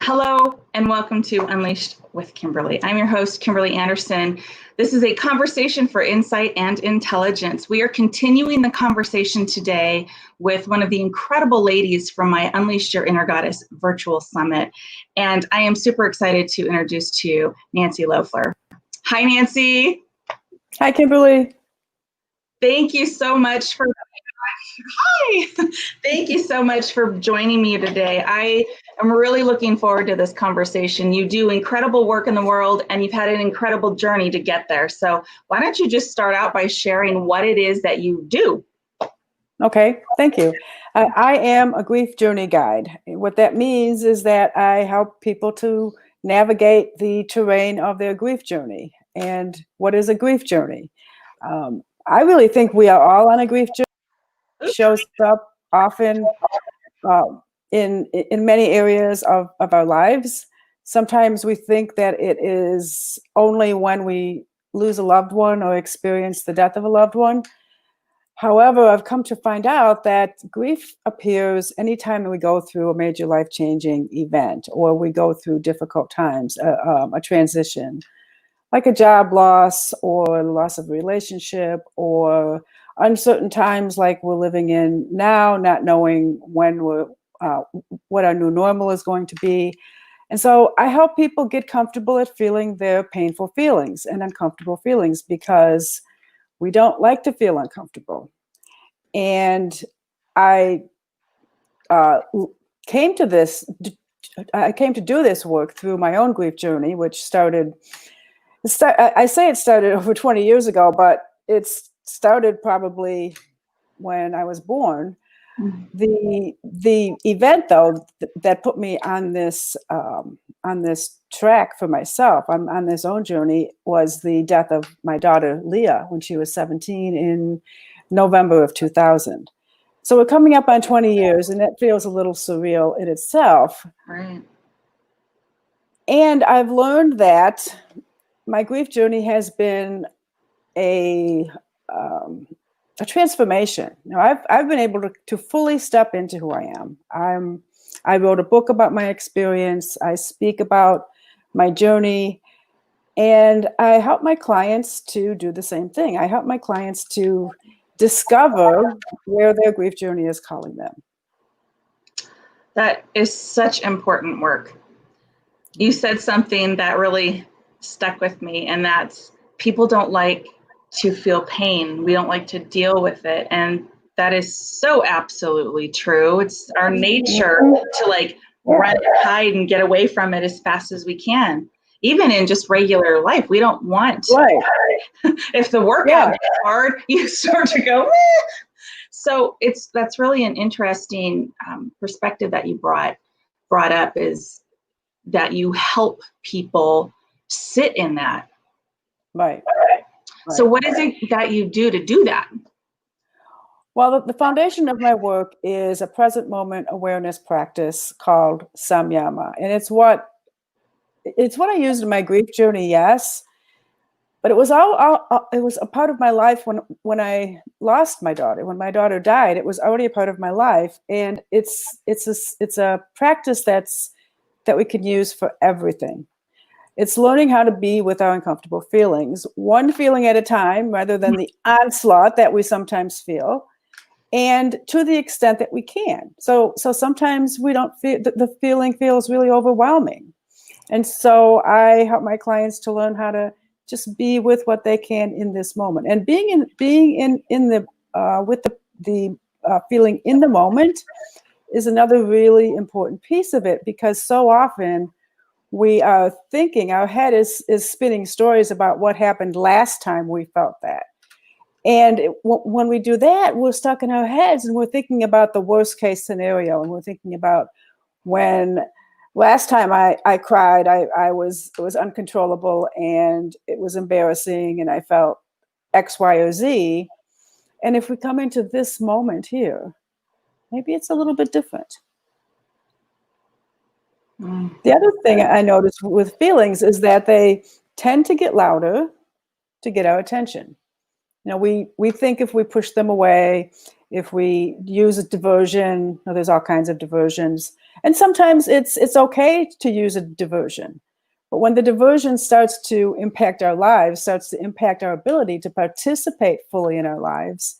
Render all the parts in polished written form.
Hello and welcome to Unleashed with Kimberly. I'm your host, Kimberly Anderson. This is a conversation for insight and intelligence. We are continuing the conversation today with one of the incredible ladies from my Unleashed Your Inner Goddess virtual summit. And I am super excited to introduce to you Nancy Loeffler. Hi, Nancy. Hi, Kimberly. Thank you so much for Hi. Thank you so much for joining me today. I am really looking forward to this conversation. You do incredible work in the world and you've had an incredible journey to get there. So why don't you just start out by sharing what it is that you do? Okay, thank you. I am a grief journey guide. What that means is that I help people to navigate the terrain of their grief journey. And what is a grief journey? I really think we are all on a grief journey. It shows up often in many areas of our lives. Sometimes we think that it is only when we lose a loved one or experience the death of a loved one. However, I've come to find out that grief appears anytime we go through a major life-changing event or we go through difficult times, a transition, like a job loss or loss of a relationship or uncertain times like we're living in now, not knowing when what our new normal is going to be. And so I help people get comfortable at feeling their painful feelings and uncomfortable feelings because we don't like to feel uncomfortable. And I came to do this work through my own grief journey, which I say it started over 20 years ago, but it started probably when I was born. The event, though, that put me on this track for myself, on this own journey, was the death of my daughter Leah when she was 17 in November of 2000. So we're coming up on 20 years, and that feels a little surreal in itself. Right. And I've learned that my grief journey has been a transformation. I've been able to fully step into who I am. I wrote a book about my experience. I speak about my journey, and I help my clients to do the same thing. I help my clients to discover where their grief journey is calling them. That is such important work. You said something that really stuck with me, and that's people don't like to feel pain. We don't like to deal with it. And that is so absolutely true. It's our nature to run and hide and get away from it as fast as we can. Even in just regular life, we don't want, right. If the workout is hard, you start to go, eh. So that's really an interesting perspective that you brought up, is that you help people sit in that. Right. So what is it that you do to do that? Well, the foundation of my work is a present moment awareness practice called samyama. And it's what I used in my grief journey, yes. But it was it was a part of my life when I lost my daughter. When my daughter died, it was already a part of my life. And it's a practice that we can use for everything. It's learning how to be with our uncomfortable feelings, one feeling at a time, rather than the onslaught that we sometimes feel, and to the extent that we can. So sometimes we don't feel the feeling feels really overwhelming, and so I help my clients to learn how to just be with what they can in this moment, and being in the with the feeling in the moment is another really important piece of it, because so often we are thinking, our head is spinning stories about what happened last time we felt that. And when we do that, we're stuck in our heads and we're thinking about the worst case scenario. And we're thinking about when last time I cried, it was uncontrollable and it was embarrassing and I felt X, Y, or Z. And if we come into this moment here, maybe it's a little bit different. The other thing I noticed with feelings is that they tend to get louder to get our attention. We think if we push them away, if we use a diversion, there's all kinds of diversions, And sometimes it's okay to use a diversion. But when the diversion starts to impact our lives, starts to impact our ability to participate fully in our lives,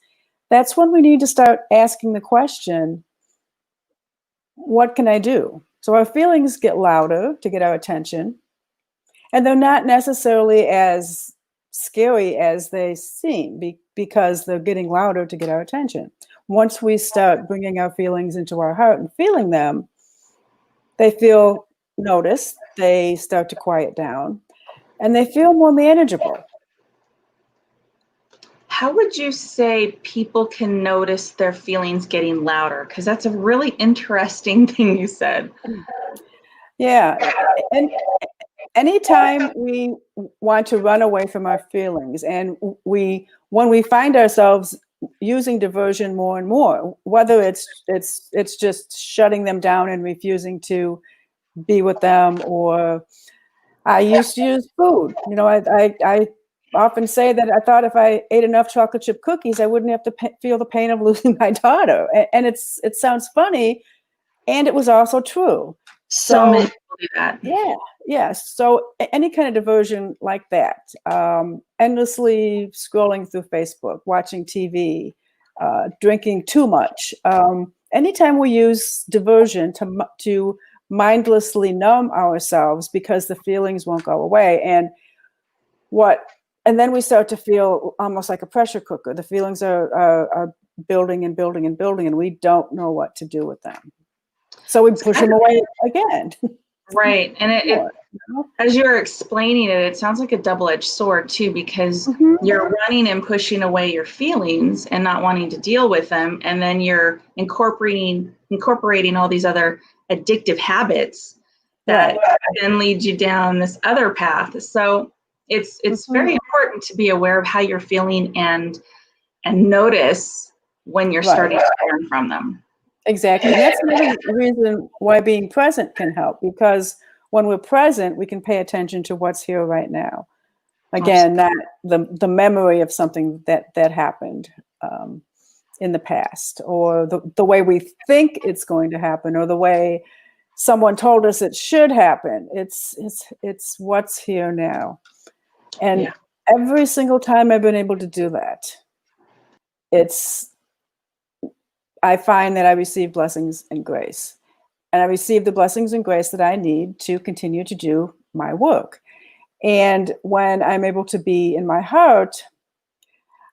that's when we need to start asking the question, what can I do? So our feelings get louder to get our attention, and they're not necessarily as scary as they seem because they're getting louder to get our attention. Once we start bringing our feelings into our heart and feeling them, they feel noticed, they start to quiet down, and they feel more manageable. How would you say people can notice their feelings getting louder? Because that's a really interesting thing you said. Yeah. And anytime we want to run away from our feelings, and when we find ourselves using diversion more and more, whether it's just shutting them down and refusing to be with them, or I used to use food. You know, I often say that I thought if I ate enough chocolate chip cookies, I wouldn't have to feel the pain of losing my daughter. And it sounds funny, and it was also true. So many people do that. Yeah. So any kind of diversion like that, endlessly scrolling through Facebook, watching TV, drinking too much. Anytime we use diversion to mindlessly numb ourselves because the feelings won't go away, and then we start to feel almost like a pressure cooker. The feelings are building and building and building, and we don't know what to do with them. So we push them away again. Right. And as you're explaining it, it sounds like a double-edged sword too, because you're running and pushing away your feelings and not wanting to deal with them. And then you're incorporating all these other addictive habits that then lead you down this other path. So it's very important to be aware of how you're feeling and notice when you're starting to learn from them. Exactly. And that's another reason why being present can help, because when we're present, we can pay attention to what's here right now. Again, not the memory of something that happened in the past, or the way we think it's going to happen, or the way someone told us it should happen. It's what's here now. And every single time I've been able to do that, I find that I receive blessings and grace. And I receive the blessings and grace that I need to continue to do my work. And when I'm able to be in my heart,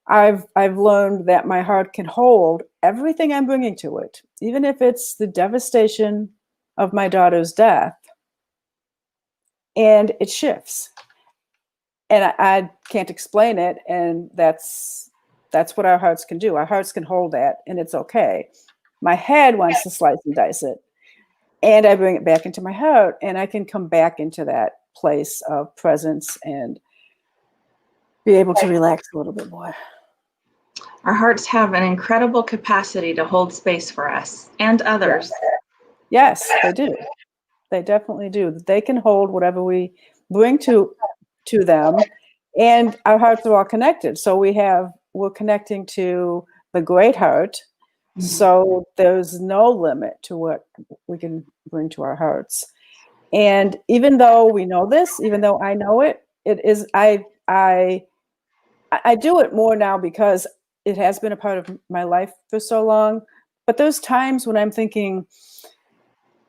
I've learned that my heart can hold everything I'm bringing to it, even if it's the devastation of my daughter's death. And it shifts. And I can't explain it. And that's what our hearts can do. Our hearts can hold that, and it's okay. My head wants to slice and dice it, and I bring it back into my heart, and I can come back into that place of presence and be able to relax a little bit more. Our hearts have an incredible capacity to hold space for us and others. Yes, they do. They definitely do. They can hold whatever we bring to them, and our hearts are all connected. So we're connecting to the great heart. So there's no limit to what we can bring to our hearts. And even though we know this, even though I know it, I do it more now because it has been a part of my life for so long. But there's times when I'm thinking,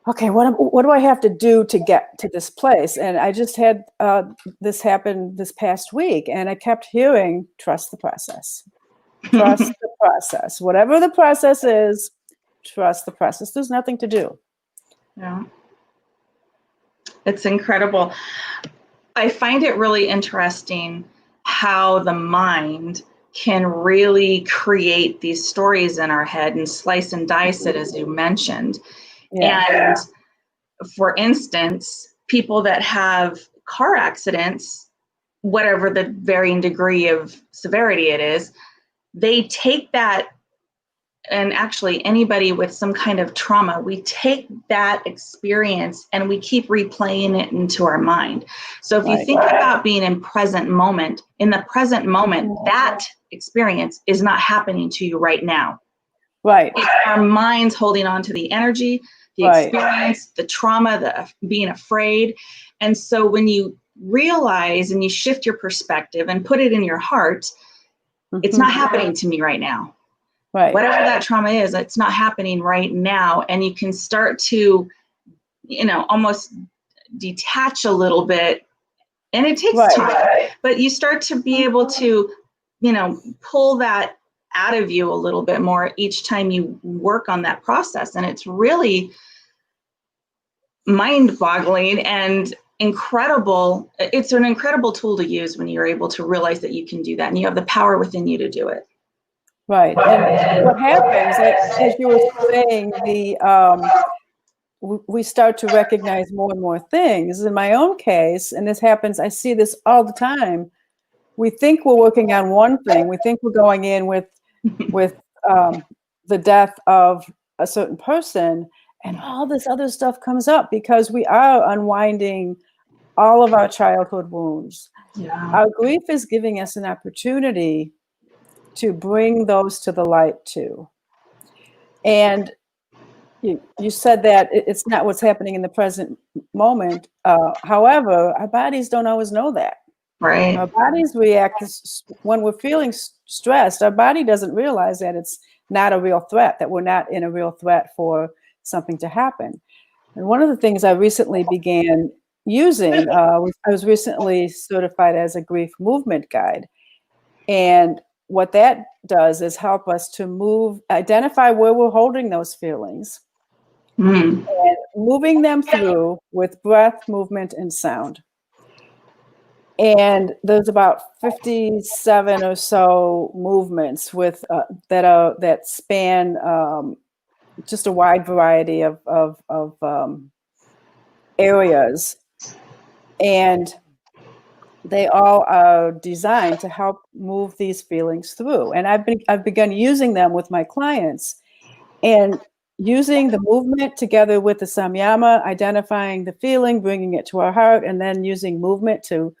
okay, what do I have to do to get to this place? And I just had this happen this past week, and I kept hearing, trust the process. Trust the process. Whatever the process is, trust the process. There's nothing to do. Yeah. It's incredible. I find it really interesting how the mind can really create these stories in our head and slice and dice it, as you mentioned. And for instance, people that have car accidents, whatever the varying degree of severity it is, they take that, and actually anybody with some kind of trauma, we take that experience and we keep replaying it into our mind. So if you think about being in the present moment, that experience is not happening to you right now. Right. It's our minds holding on to the energy, the Right. experience, the trauma, the being afraid. And so when you realize and you shift your perspective and put it in your heart, it's not happening to me right now. Right. Whatever that trauma is, it's not happening right now. And you can start to, almost detach a little bit. And it takes time, but you start to be able to, pull that out of you a little bit more each time you work on that process. And it's really mind-boggling and incredible. It's an incredible tool to use when you're able to realize that you can do that and you have the power within you to do it. Right. And what happens, as you were saying, we start to recognize more and more things. In my own case, and this happens, I see this all the time. We think we're working on one thing. We think we're going in with the death of a certain person, and all this other stuff comes up because we are unwinding all of our childhood wounds. Yeah. Our grief is giving us an opportunity to bring those to the light too. And you said that it's not what's happening in the present moment. However, our bodies don't always know that. Right. Our bodies react when we're feeling stressed. Our body doesn't realize that it's not a real threat, that we're not in a real threat for something to happen. And one of the things I recently began using, I was recently certified as a grief movement guide. And what that does is help us to identify where we're holding those feelings, and moving them through with breath, movement, and sound. And there's about 57 or so movements that span just a wide variety of areas, and they all are designed to help move these feelings through. And I've begun using them with my clients, and using the movement together with the samyama, identifying the feeling, bringing it to our heart, and then using movement to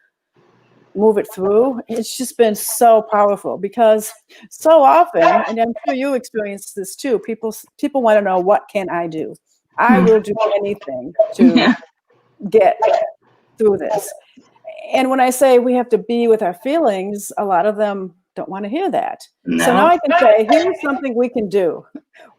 move it through. It's just been so powerful because so often, and I'm sure you experienced this too, people want to know, what can I do? I will do anything to get through this. And when I say we have to be with our feelings, a lot of them don't want to hear that. No. So now I can say, here's something we can do.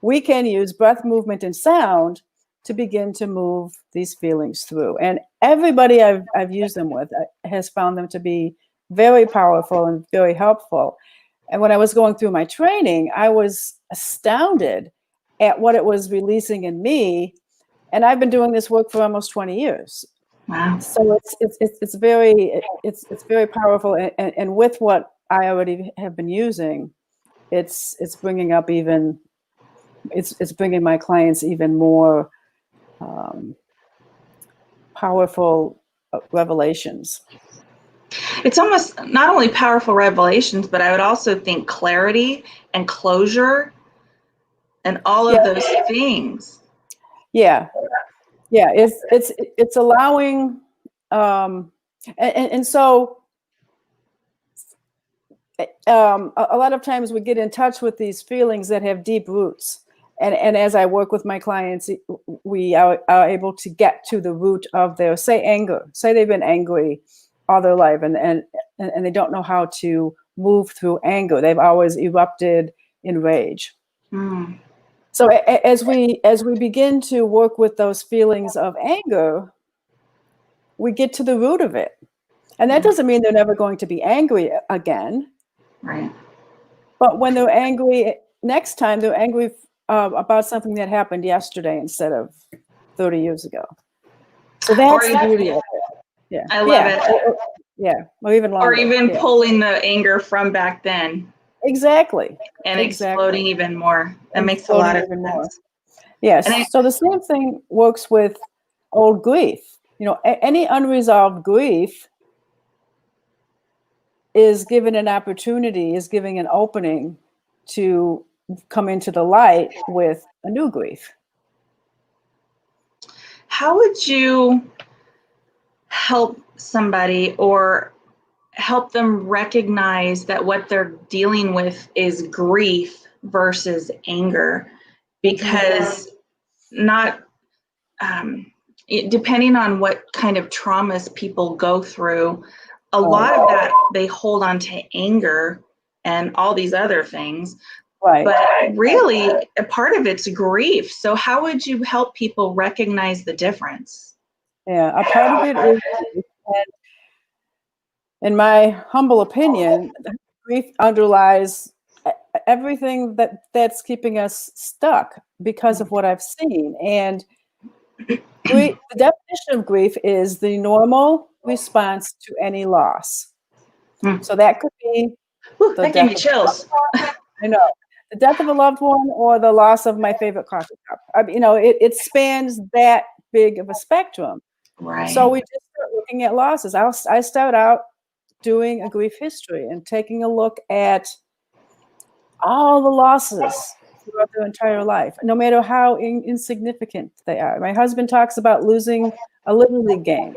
We can use breath, movement, and sound to begin to move these feelings through. And everybody I've used them with has found them to be very powerful and very helpful. And when I was going through my training, I was astounded at what it was releasing in me. And I've been doing this work for almost 20 years. Wow. So it's very powerful. And with what I already have been using, it's bringing up it's bringing my clients even more powerful revelations. It's almost not only powerful revelations, but I would also think clarity and closure and all of those things. Yeah. It's allowing, and so a lot of times we get in touch with these feelings that have deep roots. And as I work with my clients, we are able to get to the root of their, say, anger. Say they've been angry all their life, and they don't know how to move through anger. They've always erupted in rage. So as we begin to work with those feelings of anger, we get to the root of it. And that doesn't mean they're never going to be angry again. Right. But when they're angry next time, they're angry about something that happened yesterday instead of 30 years ago. So that's the beauty of it. Yeah. I love it. Or even longer. Or even pulling the anger from back then. Exactly. And exploding even more. That makes a lot of sense. Yes. So the same thing works with old grief. Any unresolved grief is given an opportunity, is giving an opening to come into the light with a new grief. How would you help somebody or help them recognize that what they're dealing with is grief versus anger? Because not depending on what kind of traumas people go through, a lot of that they hold on to anger and all these other things. Right. But really, a part of it's grief. So how would you help people recognize the difference? Yeah, a part of it is, and in my humble opinion, grief underlies everything that's keeping us stuck because of what I've seen. And the definition of grief is the normal response to any loss. So that could be Whew, the that gave death me of chills. I know the death of a loved one or the loss of my favorite coffee cup. I mean, it spans that big of a spectrum. Right. So we just start looking at losses. I start out doing a grief history and taking a look at all the losses throughout their entire life, no matter how insignificant they are. My husband talks about losing a Little League game.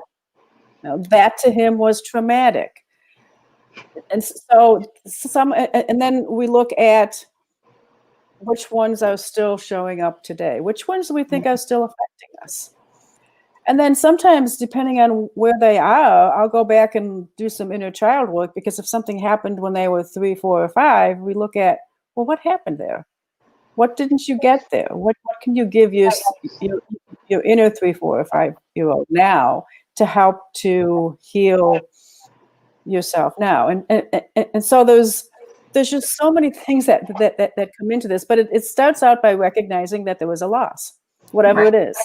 Now, that to him was traumatic. And so and then we look at which ones are still showing up today, which ones do we think are still affecting us. And then sometimes, depending on where they are, I'll go back and do some inner child work, because if something happened when they were 3, 4, or 5, we look at, well, what happened there? What didn't you get there? What can you give your inner 3, 4, or 5-year-old now to help to heal yourself now? And so there's just so many things that come into this, but it starts out by recognizing that there was a loss, whatever it is,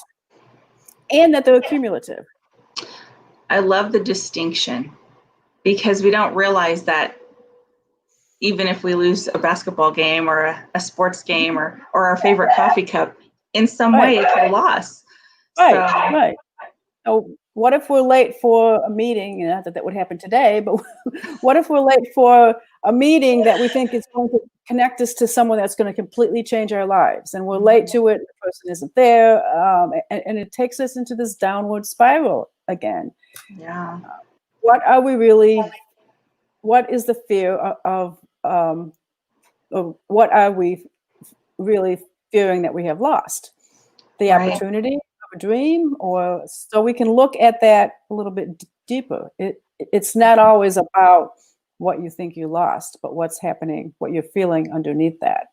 and that they're cumulative. I love the distinction, because we don't realize that even if we lose a basketball game or a sports game or our favorite coffee cup, in some way it's a loss. Right. So what if we're late for a meeting? Not that would happen today, but what if we're late for a meeting that we think is going to connect us to someone that's going to completely change our lives, and we're late to it, the person isn't there, and it takes us into this downward spiral again. Yeah. What is the fear of what are we really fearing that we have lost? The opportunity of a dream? Or so we can look at that a little bit deeper. It's not always about what you think you lost, but what's happening, what you're feeling underneath that.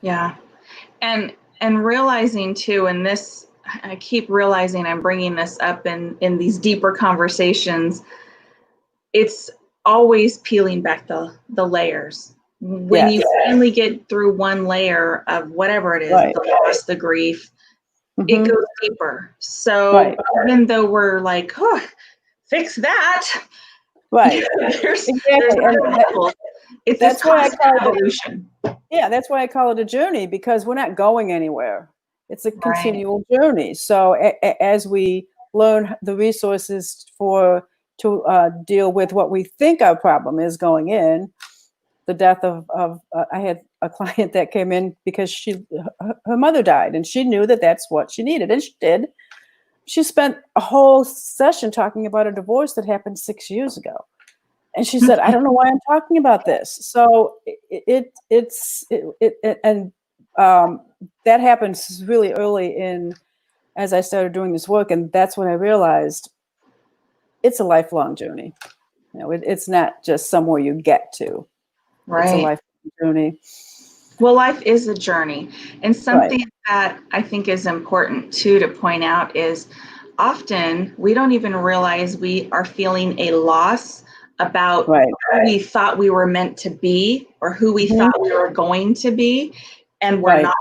Yeah. And realizing too, and this, I keep realizing I'm bringing this up in these deeper conversations, it's always peeling back the layers. When you finally get through one layer of whatever it is, the loss, the grief, it goes deeper. So even though we're like, oh, fix that. Right. there's exactly. It's that's why I call it evolution. Yeah, that's why I call it a journey, because we're not going anywhere. It's a continual journey. So as we learn the resources to deal with what we think our problem is going in, the death of I had a client that came in because her mother died, and she knew that that's what she needed, and she did. She spent a whole session talking about a divorce that happened 6 years ago. And she said, I don't know why I'm talking about this. So that happens really early in, as I started doing this work. And that's when I realized it's a lifelong journey. You know, it's not just somewhere you get to. It's a lifelong journey. Well, life is a journey. And something that I think is important too to point out is often we don't even realize we are feeling a loss about who we thought we were meant to be, or who we thought we were going to be, and we're not.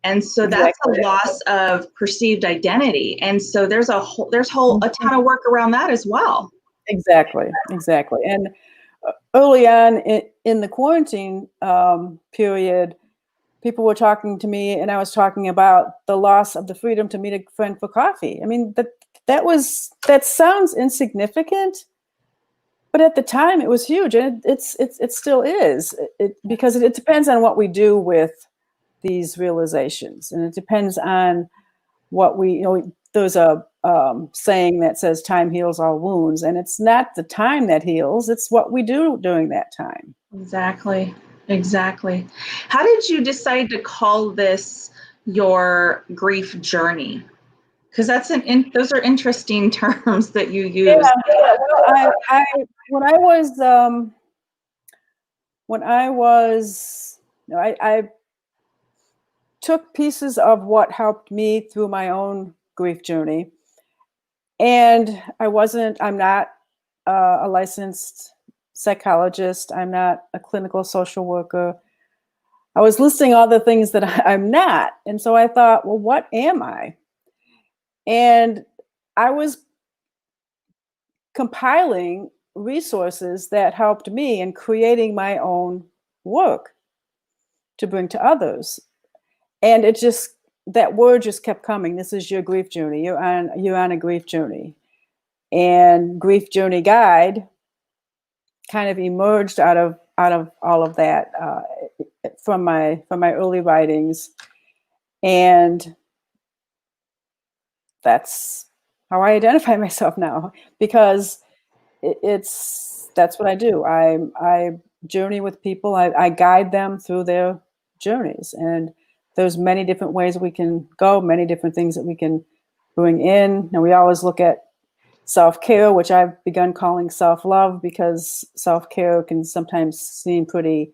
And so that's a loss of perceived identity. And so there's a ton of work around that as well. Exactly. And early on in the quarantine period, people were talking to me, and I was talking about the loss of the freedom to meet a friend for coffee. I mean, that sounds insignificant, but at the time it was huge, and it still is. Because it depends on what we do with these realizations, and it depends on what there's a saying that says time heals all wounds, and it's not the time that heals, it's what we do during that time. Exactly. How did you decide to call this your grief journey? Because those are interesting terms that you Yeah, use. yeah. Well, when I was, I took pieces of what helped me through my own grief journey, and I'm not a licensed psychologist. I'm not a clinical social worker. I was listing all the things that I'm not, and so I thought, well, what am I? And I was compiling resources that helped me in creating my own work to bring to others. And that word just kept coming. This is your grief journey. You're on a grief journey. And Grief Journey Guide kind of emerged out of all of that from my early writings. And that's how I identify myself now, because that's what I do. I journey with people. I guide them through their journeys, and there's many different ways we can go, many different things that we can bring in. And we always look at self-care, which I've begun calling self-love, because self-care can sometimes seem pretty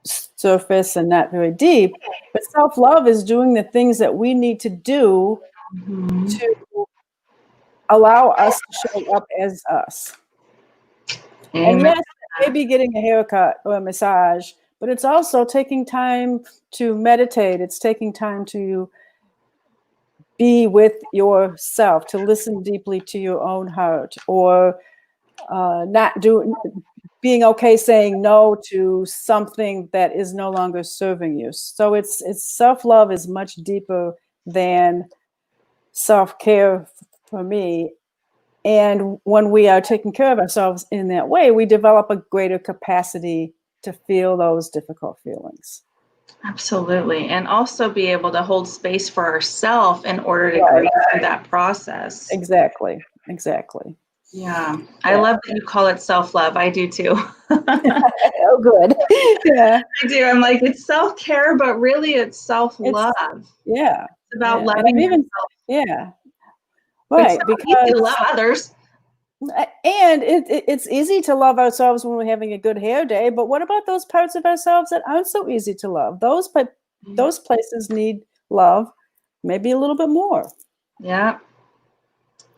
surface and not very deep. But self-love is doing the things that we need to do to allow us to show up as us. And Amen. yes, maybe getting a haircut or a massage, but it's also taking time to meditate. It's taking time to be with yourself, to listen deeply to your own heart, or being okay saying no to something that is no longer serving you. So it's self-love is much deeper than self-care for me. And when we are taking care of ourselves in that way, we develop a greater capacity to feel those difficult feelings. Absolutely. And also be able to hold space for ourselves in order to Right. grieve through that process. Exactly. Yeah. I love that you call it self-love. I do too. Oh, good. Yeah. I do. I'm like, it's self-care, but really it's self-love. Yeah. It's about Yeah. loving yourself. Yeah. It's Right. so easy to Because love others. and it's easy to love ourselves when we're having a good hair day, but what about those parts of ourselves that aren't so easy to love? Those places need love, maybe a little bit more. Yeah.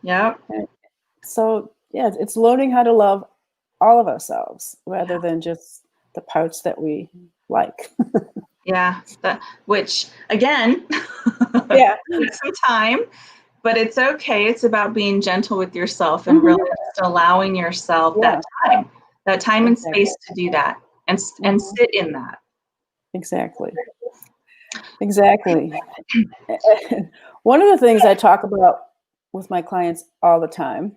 Yeah. So yeah, it's learning how to love all of ourselves rather than just the parts that we like. Yeah. Which again, Yeah. takes some time, but it's okay. It's about being gentle with yourself and Mhm. really just allowing yourself Yeah. that time and Exactly. space to do that and Mhm. sit in that. Exactly. One of the things I talk about with my clients all the time,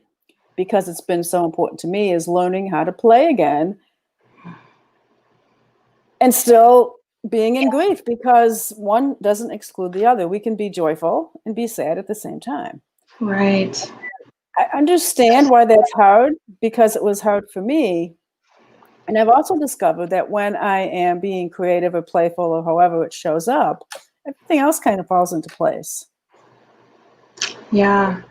because it's been so important to me, is learning how to play again and still being in grief, because one doesn't exclude the other. We can be joyful and be sad at the same time. Right. I understand why that's hard, because it was hard for me. And I've also discovered that when I am being creative or playful or however it shows up, everything else kind of falls into place. Yeah.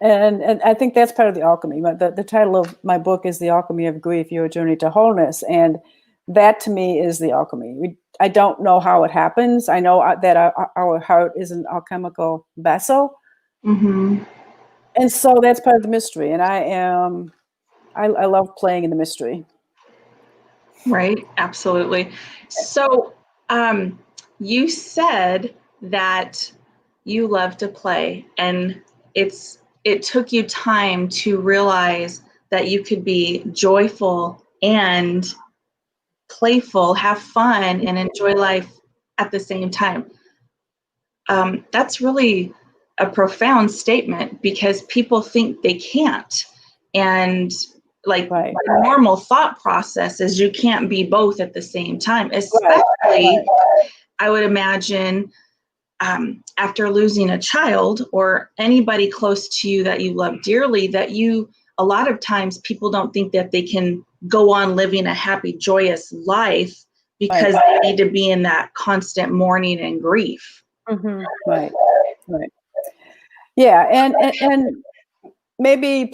And I think that's part of the alchemy. The title of my book is The Alchemy of Grief, Your Journey to Wholeness. And that to me is the alchemy. I don't know how it happens. I know that our heart is an alchemical vessel. Mm-hmm. And so that's part of the mystery. And I love playing in the mystery. Right. Absolutely. So, you said that you love to play, and it took you time to realize that you could be joyful and playful, have fun, and enjoy life at the same time. That's really a profound statement, because people think they can't. And like Right. the normal thought process is you can't be both at the same time, especially Right. I would imagine after losing a child or anybody close to you that you love dearly, that a lot of times people don't think that they can go on living a happy, joyous life because they need to be in that constant mourning and grief. Mm-hmm. Right. Yeah, and maybe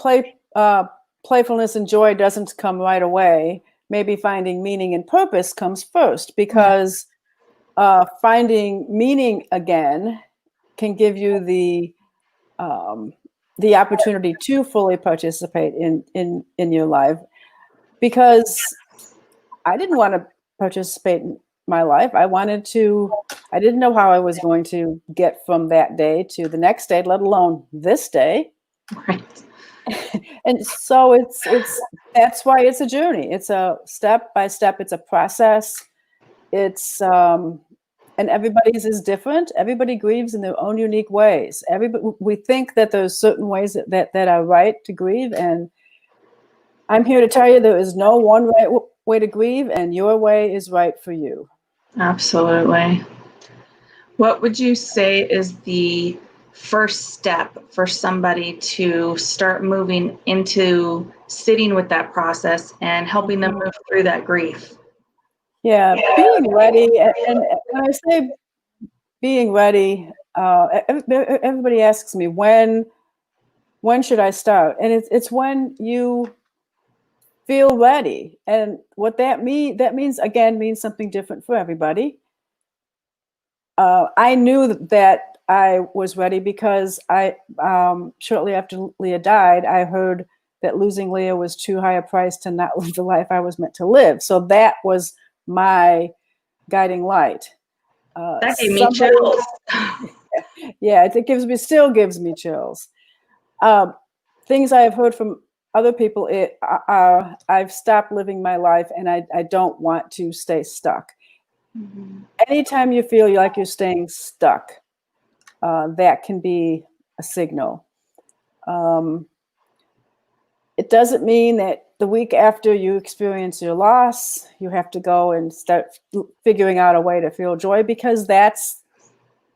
playfulness and joy doesn't come right away. Maybe finding meaning and purpose comes first, because finding meaning again can give you the opportunity to fully participate in your life. Because I didn't want to participate in my life. I didn't know how I was going to get from that day to the next day, let alone this day. Right. And so that's why it's a journey. It's a step by step. It's a process. It's and everybody's is different. Everybody grieves in their own unique ways. We think that there's certain ways that are right to grieve, and I'm here to tell you there is no one right way to grieve, and your way is right for you. Absolutely. What would you say is the first step for somebody to start moving into sitting with that process and helping them move through that grief? Yeah, being ready. And when I say being ready, everybody asks me, when should I start? And it's when you feel ready. And what that means again means something different for everybody. I knew that I was ready because I shortly after Leah died, I heard that losing Leah was too high a price to not live the life I was meant to live. So that was my guiding light. That gave me chills. Yeah, it still gives me chills. Things I have heard from other people I've stopped living my life, and I don't want to stay stuck. Mm-hmm. Anytime you feel like you're staying stuck, that can be a signal. It doesn't mean that the week after you experience your loss, you have to go and start figuring out a way to feel joy, because that's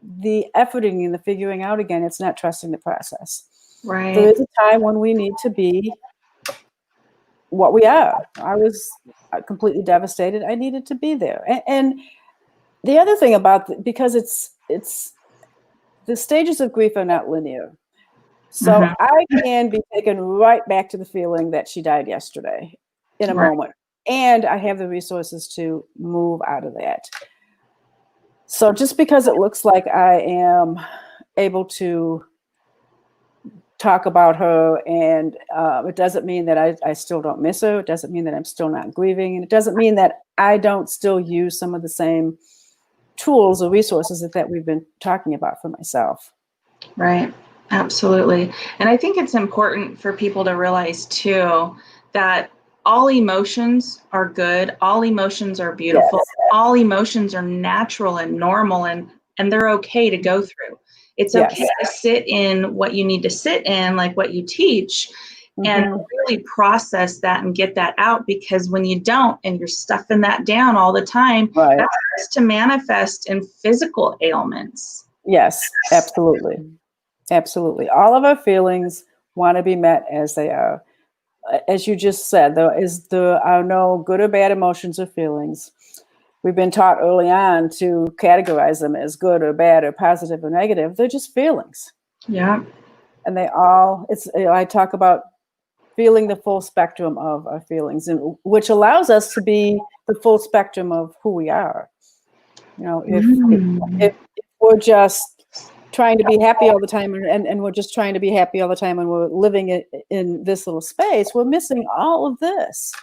the efforting and the figuring out again. It's not trusting the process. Right. There is a time when we need to be what we are. I was completely devastated. I needed to be there. And the other thing because it's the stages of grief are not linear. So I can be taken right back to the feeling that she died yesterday in a moment. And I have the resources to move out of that. So just because it looks like I am able to talk about her, and it doesn't mean that I still don't miss her. It doesn't mean that I'm still not grieving. And it doesn't mean that I don't still use some of the same tools or resources that we've been talking about for myself. Right. Absolutely. And I think it's important for people to realize too that all emotions are good. All emotions are beautiful. Yes. All emotions are natural and normal, and they're okay to go through. It's okay to sit in what you need to sit in, like what you teach, and really process that and get that out, because when you don't and you're stuffing that down all the time, that starts to manifest in physical ailments. Yes, absolutely. Absolutely. All of our feelings want to be met as they are. As you just said, there are no good or bad emotions or feelings. We've been taught early on to categorize them as good or bad or positive or negative. They're just feelings. Yeah. And I talk about feeling the full spectrum of our feelings, and which allows us to be the full spectrum of who we are. You know, if we're just trying to be happy all the time, and we're just trying to be happy all the time, and we're living in this little space, we're missing all of this.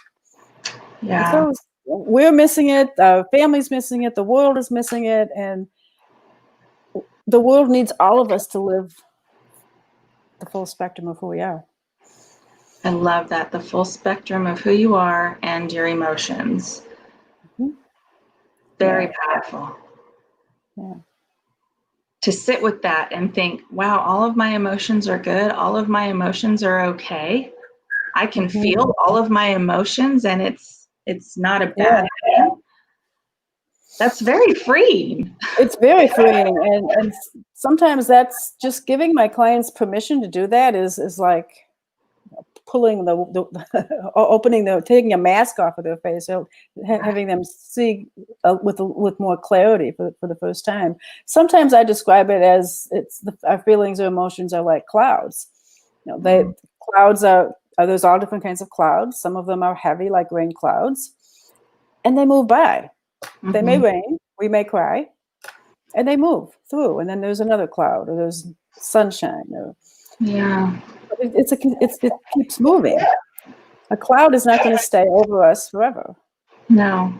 Yeah. So we're missing it, our family's missing it, the world is missing it, and the world needs all of us to live the full spectrum of who we are. I love that, the full spectrum of who you are and your emotions. Very powerful. Yeah. To sit with that and think, wow, all of my emotions are good. All of my emotions are okay. I can feel all of my emotions, and it's not a bad thing. That's very freeing. It's very freeing. And sometimes that's just giving my clients permission to do that is like pulling opening taking a mask off of their face, so having them see with more clarity for the first time. Sometimes I describe it as our feelings or emotions are like clouds. Clouds there's all different kinds of clouds. Some of them are heavy, like rain clouds, and they move by. They may rain, we may cry, and they move through. And then there's another cloud, or there's sunshine. It keeps moving. A cloud is not going to stay over us forever. No.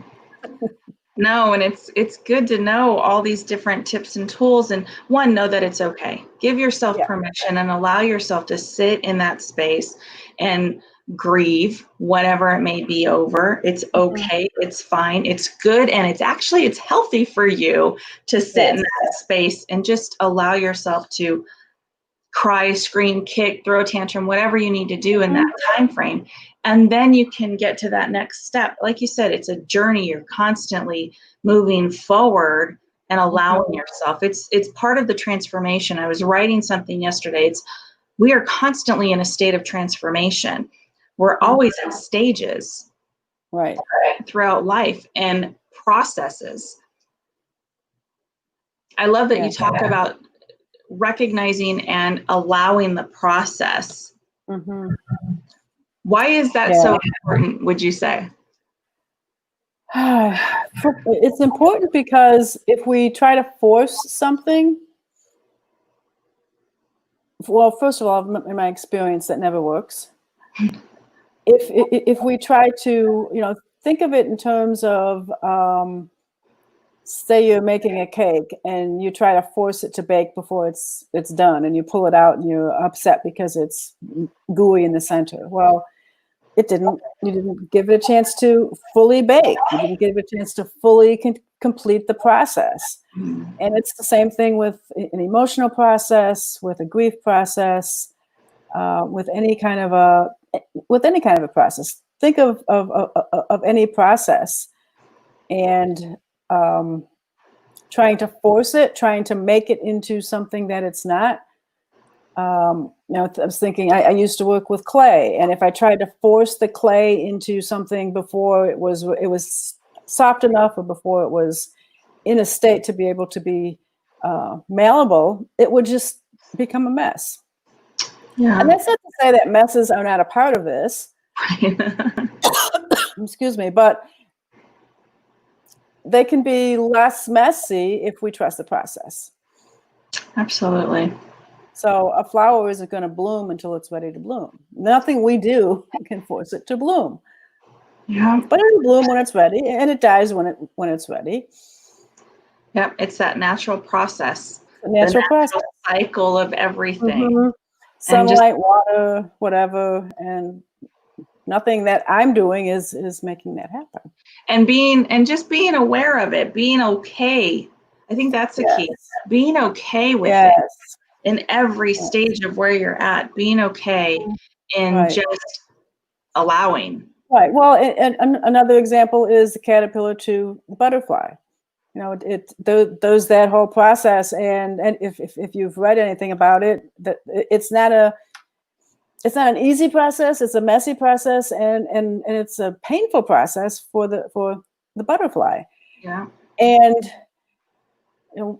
No, and it's good to know all these different tips and tools, and know that it's okay. Give yourself permission and allow yourself to sit in that space and grieve whatever it may be over. It's okay. It's fine. It's good. And it's healthy for you to sit in that space and just allow yourself to cry, scream, kick, throw a tantrum, whatever you need to do in that time frame. And then you can get to that next step. Like you said, it's a journey. You're constantly moving forward and allowing yourself. It's part of the transformation. I was writing something yesterday. We are constantly in a state of transformation. We're always in stages throughout life and processes. I love that you talk about recognizing and allowing the process. Why is that so important, would you say? It's important because if we try to force something, well, first of all, in my experience, that never works. If we try to, think of it in terms of, say you're making a cake and you try to force it to bake before it's done, and you pull it out and you're upset because it's gooey in the center. Well, you didn't give it a chance to fully bake. You didn't give it a chance to fully complete the process. And it's the same thing with an emotional process, with a grief process, with any kind of a process. Think of any process and trying to force it, trying to make it into something that it's not. I was thinking, I used to work with clay, and if I tried to force the clay into something before it was soft enough, or before it was in a state to be able to be malleable, it would just become a mess. And that's not to say that messes are not a part of this. Excuse me, but they can be less messy if we trust the process. Absolutely. So a flower isn't going to bloom until it's ready to bloom. Nothing we do can force it to bloom. But it'll bloom when it's ready, and it dies when it's ready. Yep, it's that natural process. The natural process cycle of everything. Sunlight, water, whatever, and nothing that I'm doing is making that happen. And just being aware of it, being okay. I think that's the key. Being okay with it in every stage of where you're at. Being okay and just allowing. Right. Well, and another example is the caterpillar to the butterfly. That whole process, and if you've read anything about it, that it's not an easy process. It's a messy process, and it's a painful process for the butterfly. Yeah. And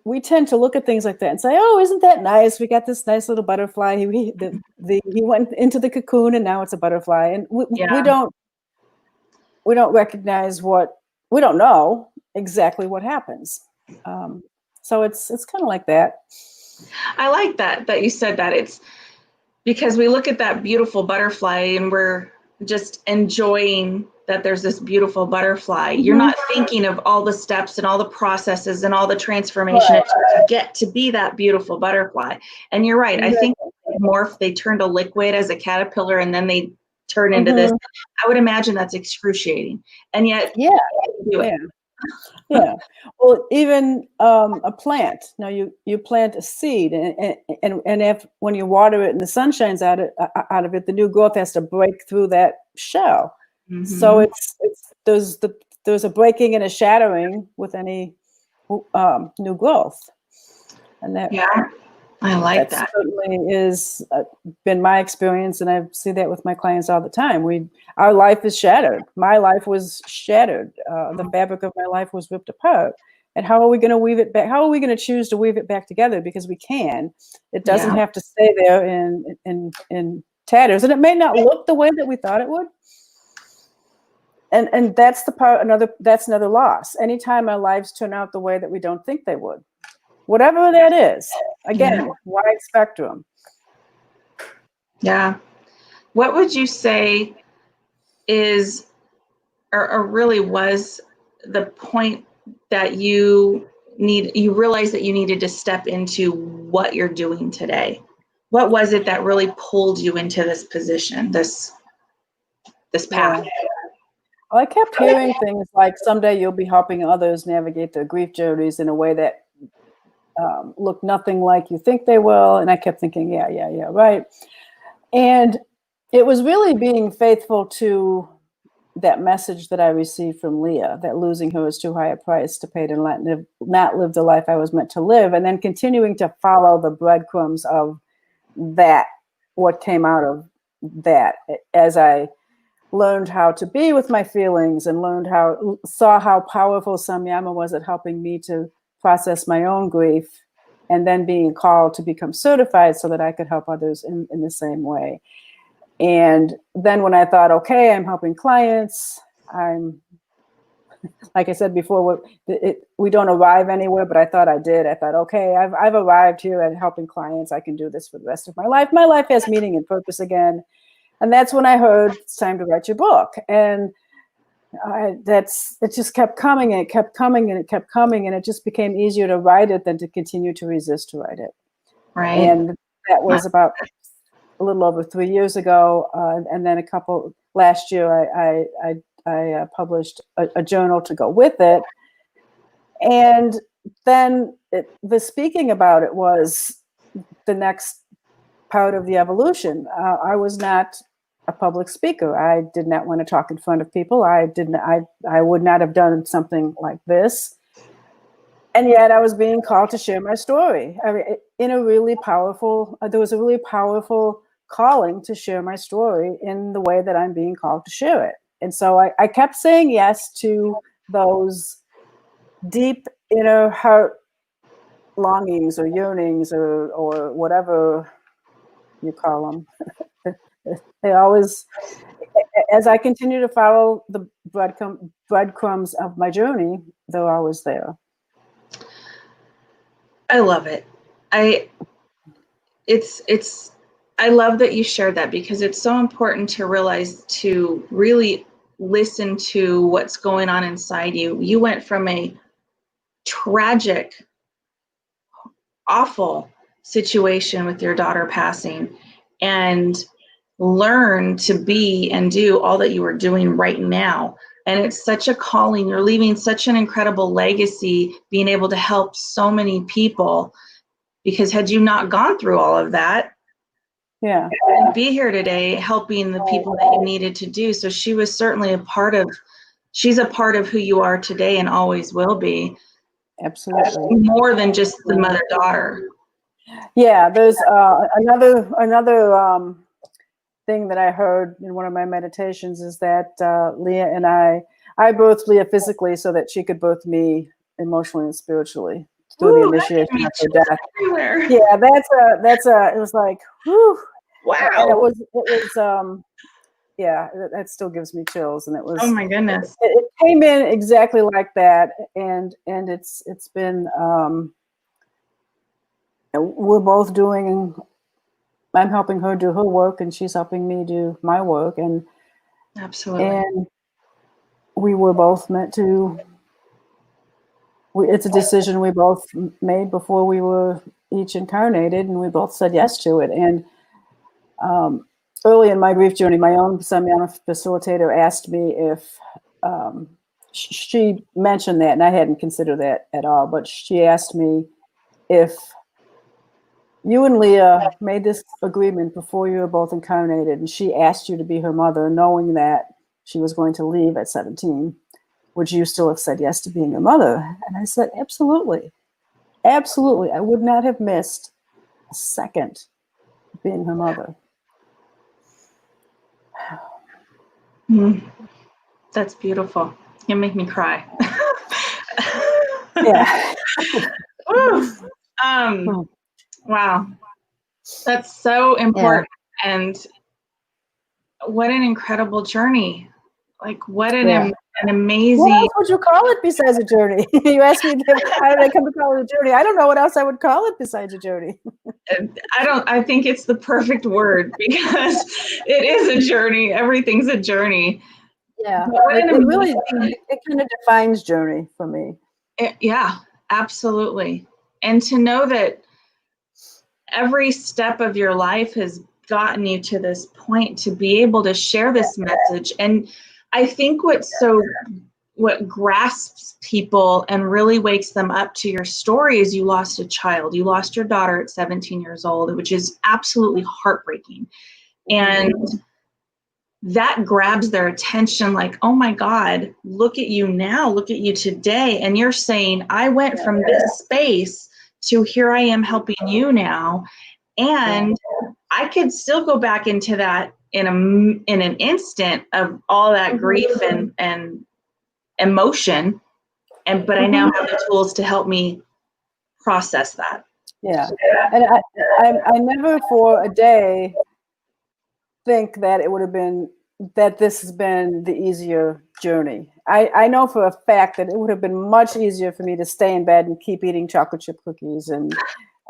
we tend to look at things like that and say, "Oh, isn't that nice? We got this nice little butterfly. He went into the cocoon, and now it's a butterfly." And we don't recognize we don't know exactly what happens. So it's kind of like that. I like that you said that. It's because we look at that beautiful butterfly and we're just enjoying that there's this beautiful butterfly. You're not thinking of all the steps and all the processes and all the transformation to get to be that beautiful butterfly. And you're right. I think more if they turn to liquid as a caterpillar and then they turn into this, I would imagine that's excruciating. And yet, do it. Yeah. Well, even a plant. Now you plant a seed, and if when you water it and the sun shines out of it, the new growth has to break through that shell. So there's a breaking and a shattering with any new growth, and that I like That that. certainly is been my experience, and I see that with my clients all the time. Our life is shattered. My life was shattered. The fabric of my life was ripped apart. And how are we going to weave it back? How are we going to choose to weave it back together? Because we can. It doesn't Yeah. have to stay there in tatters, and it may not look the way that we thought it would. And that's the part. That's another loss. Anytime our lives turn out the way that we don't think they would, whatever that is. Again, wide spectrum. Yeah. What would you say is, or really was, the point that you realized that you needed to step into what you're doing today? What was it that really pulled you into this position, this path? Yeah. Well, I kept hearing things like someday you'll be helping others navigate their grief journeys in a way that look nothing like you think they will. And I kept thinking, yeah, right. And it was really being faithful to that message that I received from Leah, that losing her was too high a price to pay to not live the life I was meant to live, and then continuing to follow the breadcrumbs of that, what came out of that, as I learned how to be with my feelings and saw how powerful Samyama was at helping me to process my own grief, and then being called to become certified so that I could help others in the same way. And then when I thought, okay, I'm helping clients, like I said before, we don't arrive anywhere, but I thought I did. I thought, okay, I've arrived here at helping clients. I can do this for the rest of my life. My life has meaning and purpose again. And that's when I heard it's time to write your book. And it just kept coming, and it kept coming, and it kept coming, and it just became easier to write it than to continue to resist to write it. Right. And that was about a little over 3 years ago, and then last year I published a journal to go with it, and then the speaking about it was the next part of the evolution. I was not a public speaker. I did not want to talk in front of people. I would not have done something like this. And yet I was being called to share my story. I mean, there was a really powerful calling to share my story in the way that I'm being called to share it. And so I kept saying yes to those deep inner heart longings or yearnings or whatever you call them. They always, as I continue to follow the breadcrumbs of my journey, they're always there. I love it. I love that you shared that, because it's so important to realize, to really listen to what's going on inside you. You went from a tragic, awful situation with your daughter passing, and learn to be and do all that you are doing right now. And it's such a calling. You're leaving such an incredible legacy, being able to help so many people, because had you not gone through all of that, Yeah, you wouldn't be here today helping the people that you needed to do. So she was certainly she's a part of who you are today and always will be. absolutely. More than just the mother-daughter. Yeah, there's another thing that I heard in one of my meditations is that Leah and I birthed Leah physically so that she could birth me emotionally and spiritually through the initiation of her death. Everywhere. Yeah, it was like, whew. Wow. And it was yeah, that still gives me chills. And it was, oh my goodness. It came in exactly like that. And it's been, we're both I'm helping her do her work, and she's helping me do my work. And absolutely. And we were both meant to, it's a decision we both made before we were each incarnated, and we both said yes to it. And early in my grief journey, my own Samyama facilitator asked me if, she mentioned that, and I hadn't considered that at all, but she asked me if you and Leah made this agreement before you were both incarnated, and she asked you to be her mother, knowing that she was going to leave at 17, would you still have said yes to being a mother? And I said, absolutely. Absolutely. I would not have missed second being her mother. That's beautiful. You make me cry. Yeah. Wow. That's so important. Yeah. And what an incredible journey. Like, what an amazing. What else would you call it besides a journey? You asked me, how did I come to call it a journey? I don't know what else I would call it besides a journey. I think it's the perfect word, because it is a journey. Everything's a journey. Yeah. It kind of defines journey for me. Yeah, absolutely. And to know that every step of your life has gotten you to this point to be able to share this message. And I think what grasps people and really wakes them up to your story is you lost a child. You lost your daughter at 17 years old, which is absolutely heartbreaking. And that grabs their attention, like, oh my God, look at you now, look at you today. And you're saying, I went from this space to here I am helping you now. And I could still go back into that in an instant of all that grief and emotion. But I now have the tools to help me process that. Yeah. And I never for a day think that it would have been, that this has been the easier journey. I know for a fact that it would have been much easier for me to stay in bed and keep eating chocolate chip cookies and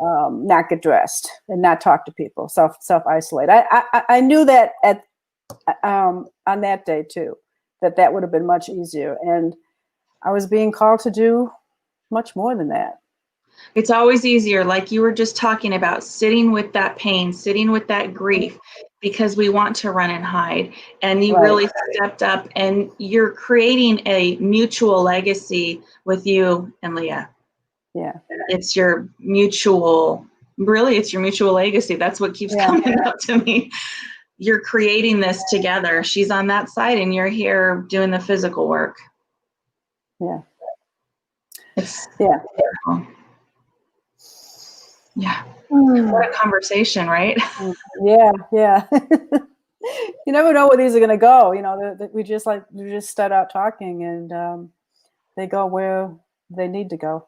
not get dressed and not talk to people, self-isolate. I knew that on that day too, that would have been much easier. And I was being called to do much more than that. It's always easier, like you were just talking about, sitting with that pain, sitting with that grief, because we want to run and hide. And you really stepped up, and you're creating a mutual legacy with you and Leah. Yeah. It's your mutual legacy. That's what keeps coming up to me. You're creating this together. She's on that side and you're here doing the physical work. Yeah. It's beautiful. Yeah. What a conversation, right? Yeah. You never know where these are going to go. You know, we just start out talking, and they go where they need to go.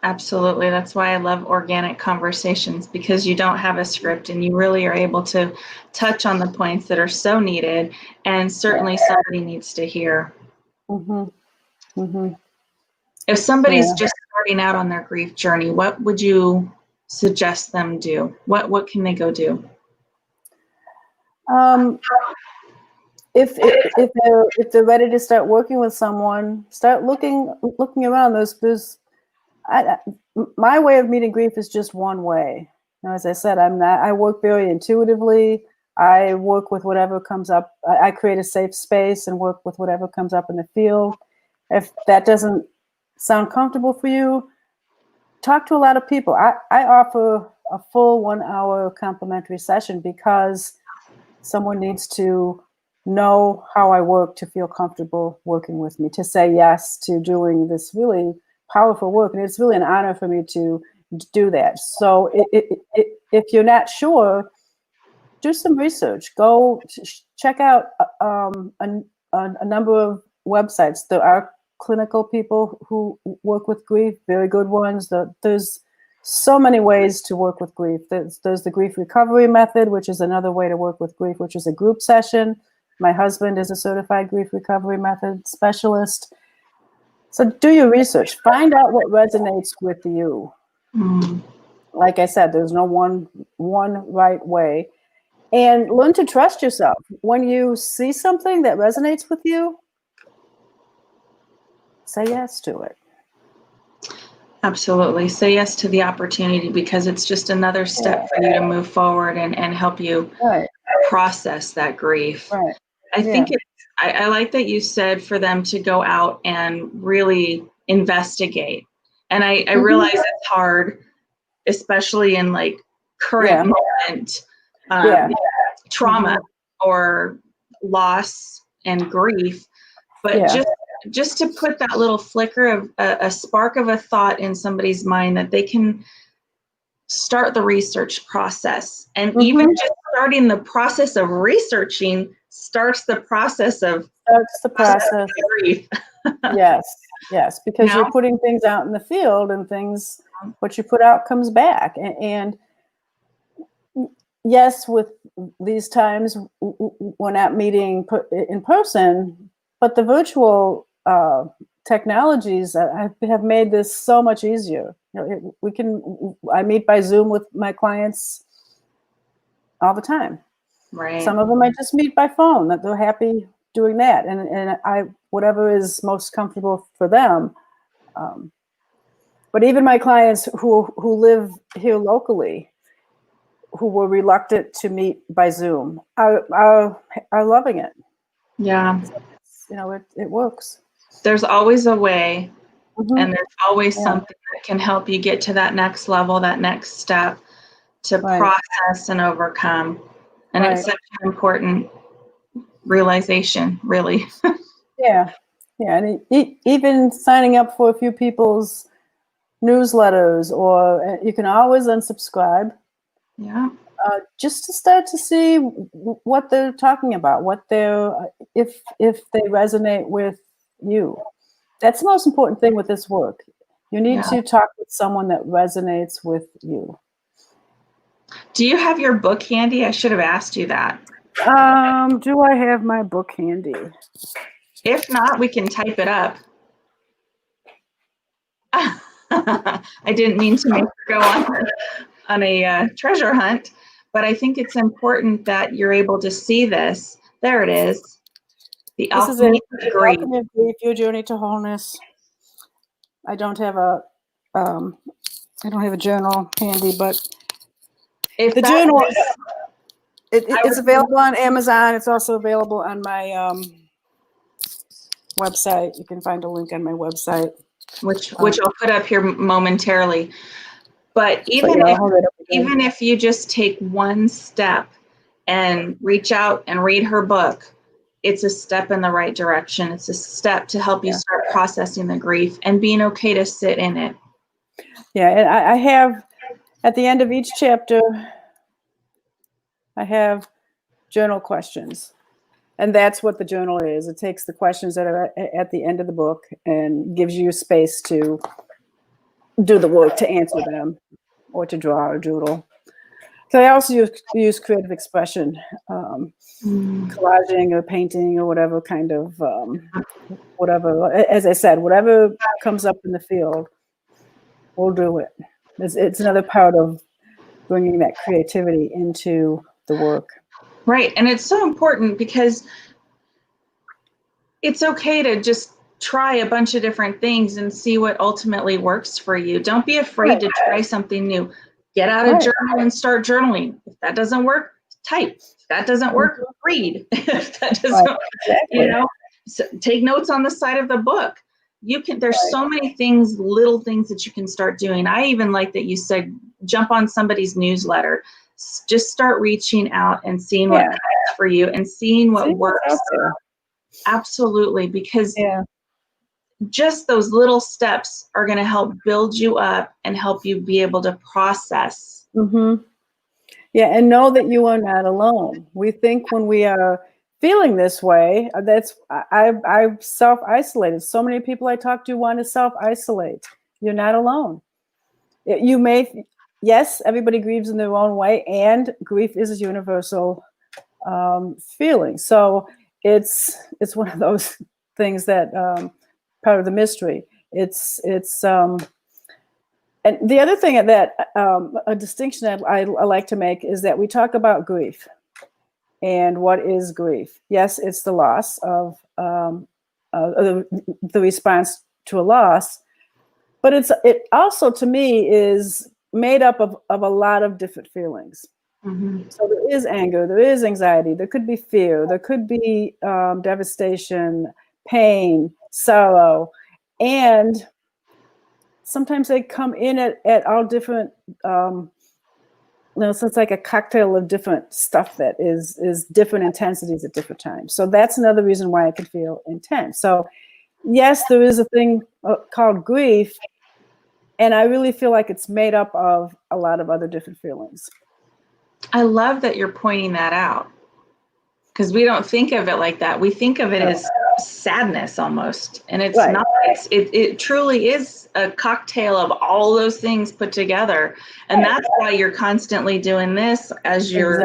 Absolutely. That's why I love organic conversations, because you don't have a script and you really are able to touch on the points that are so needed, and certainly somebody needs to hear. If somebody's just starting out on their grief journey, what would you suggest them do? What can they go do? If they're ready to start working with someone, start looking around. My way of meeting grief is just one way. You know, as I said, I work very intuitively. I work with whatever comes up. I create a safe space and work with whatever comes up in the field. If that doesn't sound comfortable for you, talk to a lot of people. I offer a full 1 hour complimentary session, because someone needs to know how I work to feel comfortable working with me, to say yes to doing this really powerful work. And it's really an honor for me to do that. So if you're not sure, do some research. Go check out a number of websites. There are clinical people who work with grief, very good ones. There's so many ways to work with grief. There's the grief recovery method, which is another way to work with grief, which is a group session. My husband is a certified grief recovery method specialist. So do your research. Find out what resonates with you. Like I said, there's no one right way. And learn to trust yourself. When you see something that resonates with you, say yes to it. Absolutely. Say yes to the opportunity, because it's just another step for you to move forward and help you process that grief. Right. I think I like that you said for them to go out and really investigate. And I realize it's hard, especially in like current moment trauma or loss and grief. But just to put that little flicker of a spark of a thought in somebody's mind that they can start the research process. And even just starting the process of researching starts the process of grief. Yes, because you're putting things out in the field, and things, what you put out comes back. And yes, with these times, we're not meeting in person, but the virtual technologies have made this so much easier. I meet by Zoom with my clients all the time. Right. Some of them I just meet by phone, that they're happy doing that. And whatever is most comfortable for them. But even my clients who live here locally, who were reluctant to meet by Zoom, are loving it. Yeah. It works. There's always a way, and there's always something that can help you get to that next level, that next step to process and overcome. And it's such an important realization, really. Yeah. And even signing up for a few people's newsletters, or you can always unsubscribe. Yeah. Just to start to see what they're talking about, if they resonate with you. That's the most important thing with this work. You need to talk with someone that resonates with you. Do you have your book handy? I should have asked you that. Do I have my book handy? If not, we can type it up. I didn't mean to make her go on a treasure hunt, but I think it's important that you're able to see this. There it is. The Alchemy of Grief. Your Journey to Wholeness. I don't have a journal handy, but the journal it's available on Amazon. It's also available on my website. You can find a link on my website, which I'll put up here momentarily. But even if you just take one step and reach out and read her book, it's a step in the right direction. It's a step to help you start processing the grief and being okay to sit in it. Yeah, and I have, at the end of each chapter, I have journal questions. And that's what the journal is. It takes the questions that are at the end of the book and gives you space to do the work, to answer them, or to draw or doodle. So I also use creative expression, collaging or painting or whatever kind of, whatever, as I said, whatever comes up in the field, we'll do it. It's another part of bringing that creativity into the work. Right. And it's so important because it's okay to just try a bunch of different things and see what ultimately works for you. Don't be afraid to try something new. Get out a journal and start journaling. If that doesn't work, type. If that doesn't work, read. If that doesn't, so take notes on the side of the book. There's so many things, little things that you can start doing. I even like that you said, jump on somebody's newsletter. Just start reaching out and seeing what works for you and seeing what works. Absolutely, because just those little steps are going to help build you up and help you be able to process. Yeah, and know that you are not alone. We think when we are feeling this way, I've self-isolated. So many people I talk to want to self-isolate. You're not alone. You may, yes, everybody grieves in their own way, and grief is a universal feeling. So it's one of those things that part of the mystery. And the other thing that a distinction that I like to make is that we talk about grief. And what is grief? Yes, it's the loss of the response to a loss, but it also, to me, is made up of a lot of different feelings. So there is anger, there is anxiety, there could be fear, there could be devastation, pain, sorrow, and sometimes they come in at all different, so it's like a cocktail of different stuff that is different intensities at different times. So that's another reason why it can feel intense. So yes, there is a thing called grief, And I really feel like it's made up of a lot of other different feelings. I love that you're pointing that out, because we don't think of it like that. We think of it as sadness almost, and it's Right. not. It truly is a cocktail of all those things put together, and that's why you're constantly doing this as you're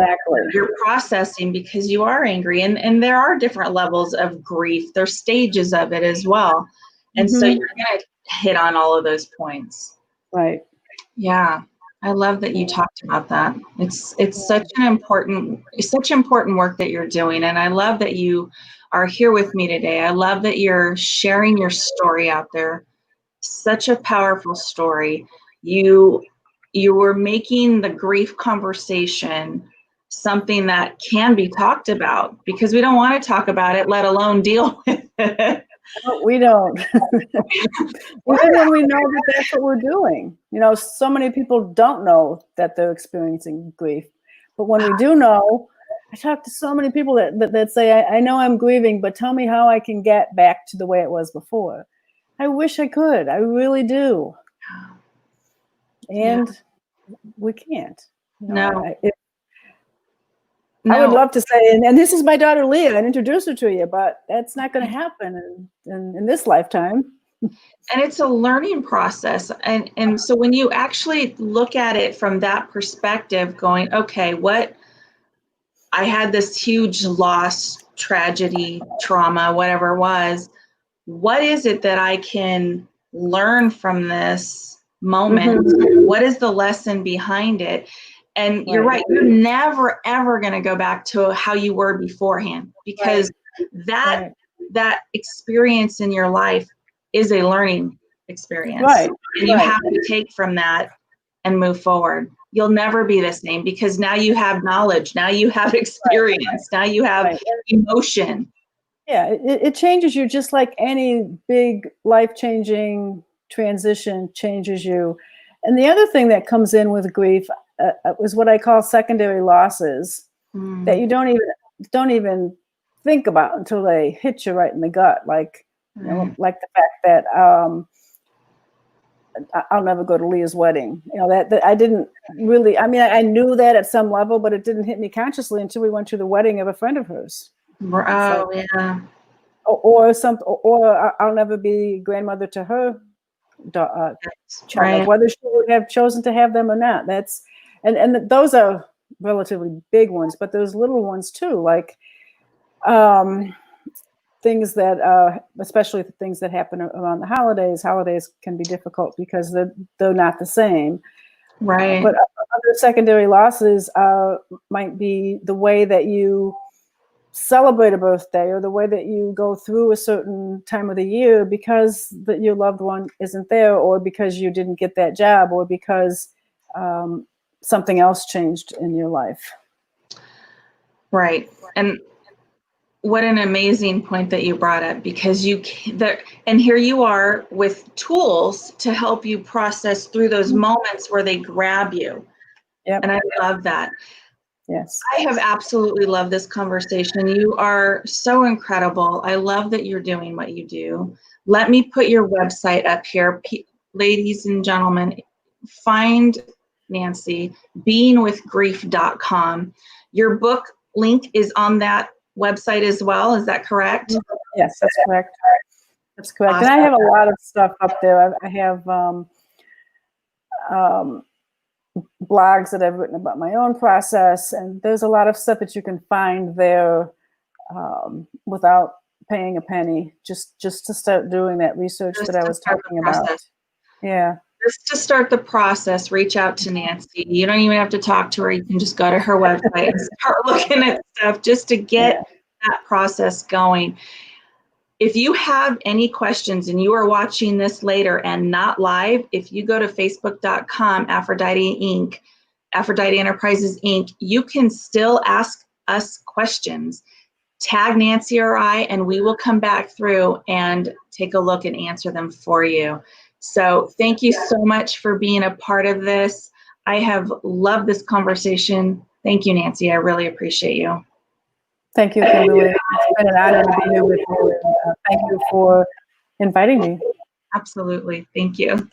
processing, because you are angry, and there are different levels of grief. There's stages of it as well, and so you're gonna hit on all of those points. Right. Yeah. I love that you talked about that. It's such important work that you're doing, and I love that you are here with me today. I love that you're sharing your story out there. Such a powerful story. You were making the grief conversation something that can be talked about, because we don't want to talk about it, let alone deal with it. No, we don't. Even when we know that that's what we're doing. You know, so many people don't know that they're experiencing grief. But when we do know, I talk to so many people that say, I know I'm grieving, but tell me how I can get back to the way it was before. I wish I could. I really do. And we can't. You know, No. I would love to say, and this is my daughter Leah, and introduce her to you, but that's not going to happen in this lifetime. And it's a learning process. And so when you actually look at it from that perspective, going, okay, I had this huge loss, tragedy, trauma, whatever it was, what is it that I can learn from this moment? What is the lesson behind it? And you're right, you're never, ever going to go back to how you were beforehand, because that experience in your life is a learning experience. And you have to take from that and move forward. You'll never be the same, because now you have knowledge, now you have experience, now you have emotion. Yeah, it changes you, just like any big life-changing transition changes you. And the other thing that comes in with grief was what I call secondary losses that you don't even think about until they hit you right in the gut. Like, you know, like the fact that I'll never go to Leah's wedding. You know, that I didn't really, I mean, I knew that at some level, but it didn't hit me consciously until we went to the wedding of a friend of hers. Oh, Or I'll never be grandmother to her child, whether she would have chosen to have them or not. That's and those are relatively big ones, but there's little ones too, like things that, especially the things that happen around the holidays. Holidays can be difficult because they're not the same. Right. But other secondary losses might be the way that you celebrate a birthday, or the way that you go through a certain time of the year because your loved one isn't there, or because you didn't get that job, or because something else changed in your life. Right. And what an amazing point that you brought up, because and here you are with tools to help you process through those moments where they grab you. And I love that. Yes. I have absolutely loved this conversation. You are so incredible. I love that you're doing what you do. Let me put your website up here. Ladies and gentlemen, find Nancy, beingwithgrief.com. Your book link is on that website as well. Is that correct? Yes, that's correct. That's correct. Awesome. And I have a lot of stuff up there. I have blogs that I've written about my own process, and there's a lot of stuff that you can find there without paying a penny, just to start doing that research that I was talking about. Yeah. Just to start the process, reach out to Nancy. You don't even have to talk to her. You can just go to her website and start looking at stuff just to get that process going. If you have any questions and you are watching this later and not live, if you go to facebook.com, Aphrodite Inc., Aphrodite Enterprises Inc., you can still ask us questions. Tag Nancy or I, and we will come back through and take a look and answer them for you. So thank you so much for being a part of this. I have loved this conversation. Thank you, Nancy. I really appreciate you. Thank you, Kimberly. It's been an honor to be here with you. Thank you for inviting me. Absolutely. Thank you.